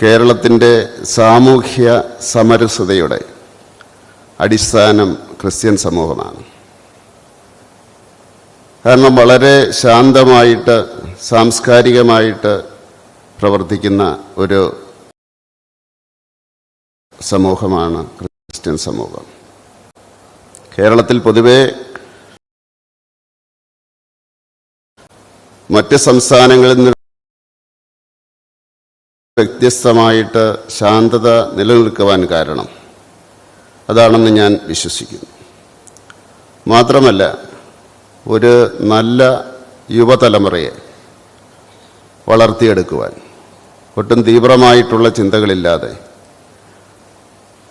കേരളത്തിൻ്റെ സാമൂഹ്യ സമരസതയുടെ അടിസ്ഥാനം ക്രിസ്ത്യൻ സമൂഹമാണ്. കാരണം വളരെ ശാന്തമായിട്ട് സാംസ്കാരികമായിട്ട് പ്രവർത്തിക്കുന്ന ഒരു സമൂഹമാണ് ക്രിസ്ത്യൻ സമൂഹം. കേരളത്തിൽ പൊതുവെ മറ്റ് സംസ്ഥാനങ്ങളിൽ നിന്ന് വ്യത്യസ്തമായിട്ട് ശാന്തത നിലനിൽക്കുവാൻ കാരണം അതാണെന്ന് ഞാൻ വിശ്വസിക്കുന്നു. മാത്രമല്ല, ഒരു നല്ല യുവതലമുറയെ വളർത്തിയെടുക്കുവാൻ ഒട്ടും തീവ്രമായിട്ടുള്ള ചിന്തകളില്ലാതെ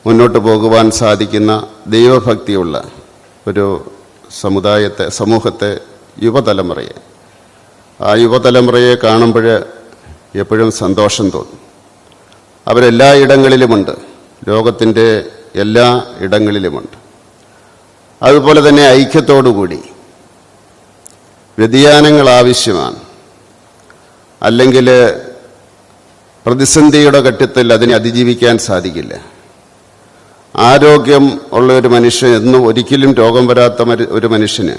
മുന്നോട്ട് പോകുവാൻ സാധിക്കുന്ന ദൈവഭക്തിയുള്ള ഒരു സമൂഹത്തെ യുവതലമുറയെ ആ യുവതലമുറയെ കാണുമ്പോൾ എപ്പോഴും സന്തോഷം തോന്നും. അവരെല്ലാ ഇടങ്ങളിലുമുണ്ട്, ലോകത്തിൻ്റെ എല്ലാ ഇടങ്ങളിലുമുണ്ട്. അതുപോലെ തന്നെ ഐക്യത്തോടുകൂടി വ്യതിയാനങ്ങൾ ആവശ്യമാണ്. അല്ലെങ്കിൽ പ്രതിസന്ധിയുടെ ഘട്ടത്തിൽ അതിനെ അതിജീവിക്കാൻ സാധിക്കില്ല. ആരോഗ്യം ഉള്ള ഒരു മനുഷ്യൻ എന്നും ഒരിക്കലും രോഗം വരാത്ത ഒരു മനുഷ്യന്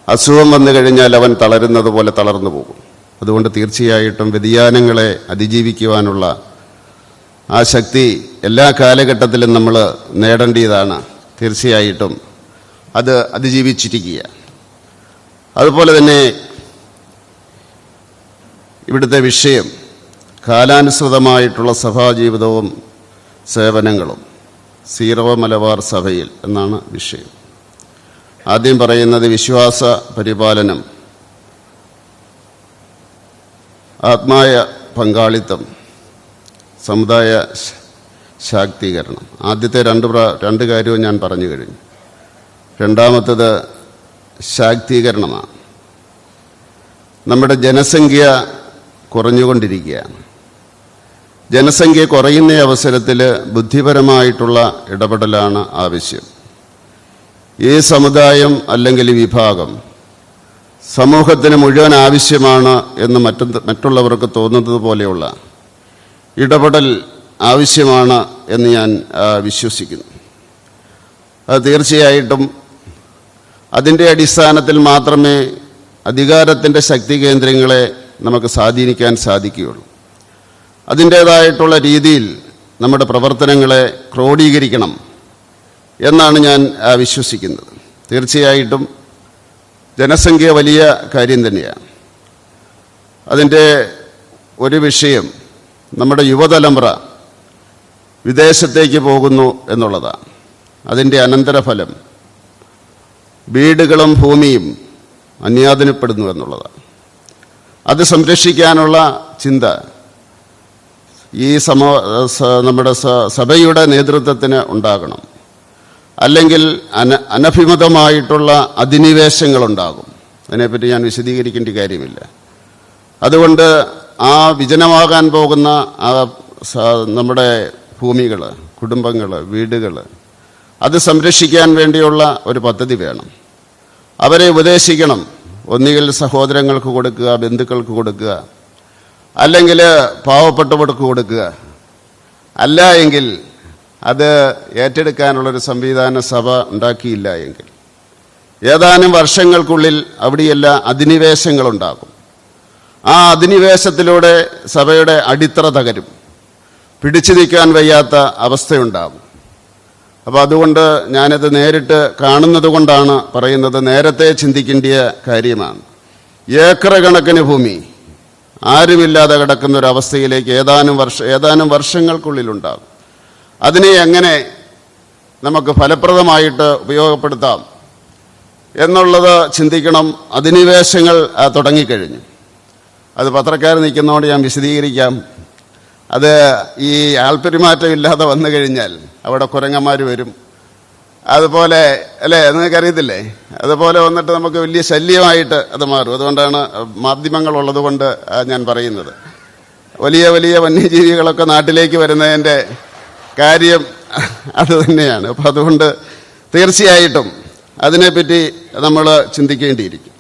അസുഖം വന്നു കഴിഞ്ഞാൽ അവൻ തളരുന്നത് പോലെ തളർന്നു പോകും. അതുകൊണ്ട് തീർച്ചയായിട്ടും വ്യതിയാനങ്ങളെ അതിജീവിക്കുവാനുള്ള ആ ശക്തി എല്ലാ കാലഘട്ടത്തിലും നമ്മൾ നേടേണ്ടതാണ്. തീർച്ചയായിട്ടും അത് അതിജീവിച്ചിരിക്കുക. അതുപോലെ തന്നെ ഇവിടുത്തെ വിഷയം കാലാനുസൃതമായിട്ടുള്ള സഭാജീവിതവും സേവനങ്ങളും സീറോ മലബാർ സഭയിൽ എന്നാണ് വിഷയം. ആദ്യം പറയുന്നത് വിശ്വാസ പരിപാലനം, ആത്മായ പങ്കാളിത്തം, സമുദായ ശാക്തീകരണം. ആദ്യത്തെ രണ്ട് കാര്യവും ഞാൻ പറഞ്ഞു കഴിഞ്ഞു. രണ്ടാമത്തത് ശാക്തീകരണമാണ്. നമ്മുടെ ജനസംഖ്യ കുറഞ്ഞുകൊണ്ടിരിക്കുകയാണ്. ജനസംഖ്യ കുറയുന്ന അവസരത്തിൽ ബുദ്ധിപരമായിട്ടുള്ള ഇടപെടലാണ് ആവശ്യം. ഈ സമുദായം അല്ലെങ്കിൽ വിഭാഗം സമൂഹത്തിന് മുഴുവൻ ആവശ്യമാണ് എന്ന് മറ്റുള്ളവർക്ക് തോന്നുന്നത് പോലെയുള്ള ഇടപെടൽ ആവശ്യമാണ് എന്ന് ഞാൻ വിശ്വസിക്കുന്നു. അത് തീർച്ചയായിട്ടും അതിൻ്റെ അടിസ്ഥാനത്തിൽ മാത്രമേ അധികാരത്തിൻ്റെ ശക്തി കേന്ദ്രങ്ങളെ നമുക്ക് സ്വാധീനിക്കാൻ സാധിക്കുകയുള്ളൂ. അതിൻ്റേതായിട്ടുള്ള രീതിയിൽ നമ്മുടെ പ്രവർത്തനങ്ങളെ ക്രോഡീകരിക്കണം എന്നാണ് ഞാൻ വിശ്വസിക്കുന്നത്. തീർച്ചയായിട്ടും ജനസംഖ്യ വലിയ കാര്യം തന്നെയാണ്. അതിൻ്റെ ഒരു വിഷയം നമ്മുടെ യുവതലമുറ വിദേശത്തേക്ക് പോകുന്നു എന്നുള്ളതാണ്. അതിൻ്റെ അനന്തരഫലം വീടുകളും ഭൂമിയും അന്യാധീനപ്പെടുന്നു എന്നുള്ളതാണ്. അത് സംരക്ഷിക്കാനുള്ള ചിന്ത ഈ നമ്മുടെ സഭയുടെ നേതൃത്വത്തിന് ഉണ്ടാകണം. അല്ലെങ്കിൽ അനഭിമതമായിട്ടുള്ള അധിനിവേശങ്ങളുണ്ടാകും. അതിനെപ്പറ്റി ഞാൻ വിശദീകരിക്കേണ്ട കാര്യമില്ല. അതുകൊണ്ട് ആ വിജനമാകാൻ പോകുന്ന നമ്മുടെ ഭൂമികൾ, കുടുംബങ്ങൾ, വീടുകൾ അത് സംരക്ഷിക്കാൻ വേണ്ടിയുള്ള ഒരു പദ്ധതി വേണം. അവരെ ഉപദേശിക്കണം. ഒന്നുകിൽ സഹോദരങ്ങൾക്ക് കൊടുക്കുക, ബന്ധുക്കൾക്ക് കൊടുക്കുക, അല്ലെങ്കിൽ പാവപ്പെട്ടവർക്ക് കൊടുക്കുക. അല്ല എങ്കിൽ അത് ഏറ്റെടുക്കാനുള്ളൊരു സംവിധാന സഭ ഉണ്ടാക്കിയില്ല എങ്കിൽ ഏതാനും വർഷങ്ങൾക്കുള്ളിൽ അവിടെയെല്ലാം അധിനിവേശങ്ങളുണ്ടാകും. ആ അധിനിവേശത്തിലൂടെ സഭയുടെ അടിത്തറ തകരും, പിടിച്ചു നിൽക്കാൻ വയ്യാത്ത അവസ്ഥയുണ്ടാകും. അപ്പോൾ അതുകൊണ്ട് ഞാനത് നേരിട്ട് കാണുന്നത് കൊണ്ടാണ് പറയുന്നത്. നേരത്തെ ചിന്തിക്കേണ്ട കാര്യമാണ്. ഏക്കർ കണക്കിന് ഭൂമി ആരുമില്ലാതെ കിടക്കുന്നൊരവസ്ഥയിലേക്ക് ഏതാനും വർഷങ്ങൾക്കുള്ളിലുണ്ടാകും. അതിനെ എങ്ങനെ നമുക്ക് ഫലപ്രദമായിട്ട് ഉപയോഗപ്പെടുത്താം എന്നുള്ളത് ചിന്തിക്കണം. അധിനിവേശങ്ങൾ തുടങ്ങിക്കഴിഞ്ഞു. അത് പത്രക്കാർ നിൽക്കുന്നതുകൊണ്ട് ഞാൻ വിശദീകരിക്കാം. അത് ഈ ആൾപ്പെരുമാറ്റമില്ലാതെ വന്നു കഴിഞ്ഞാൽ അവിടെ കുരങ്ങന്മാർ വരും. അതുപോലെ അല്ലേ, നിങ്ങൾക്കറിയത്തില്ലേ? അതുപോലെ വന്നിട്ട് നമുക്ക് വലിയ ശല്യമായിട്ട് അത് മാറും. അതുകൊണ്ടാണ് മാധ്യമങ്ങളുള്ളത് കൊണ്ട് ഞാൻ പറയുന്നത്. വലിയ വലിയ വന്യജീവികളൊക്കെ നാട്ടിലേക്ക് വരുന്നതിൻ്റെ കാര്യം അത് തന്നെയാണ്. അപ്പം അതുകൊണ്ട് തീർച്ചയായിട്ടും അതിനെപ്പറ്റി നമ്മൾ ചിന്തിക്കേണ്ടിയിരിക്കും.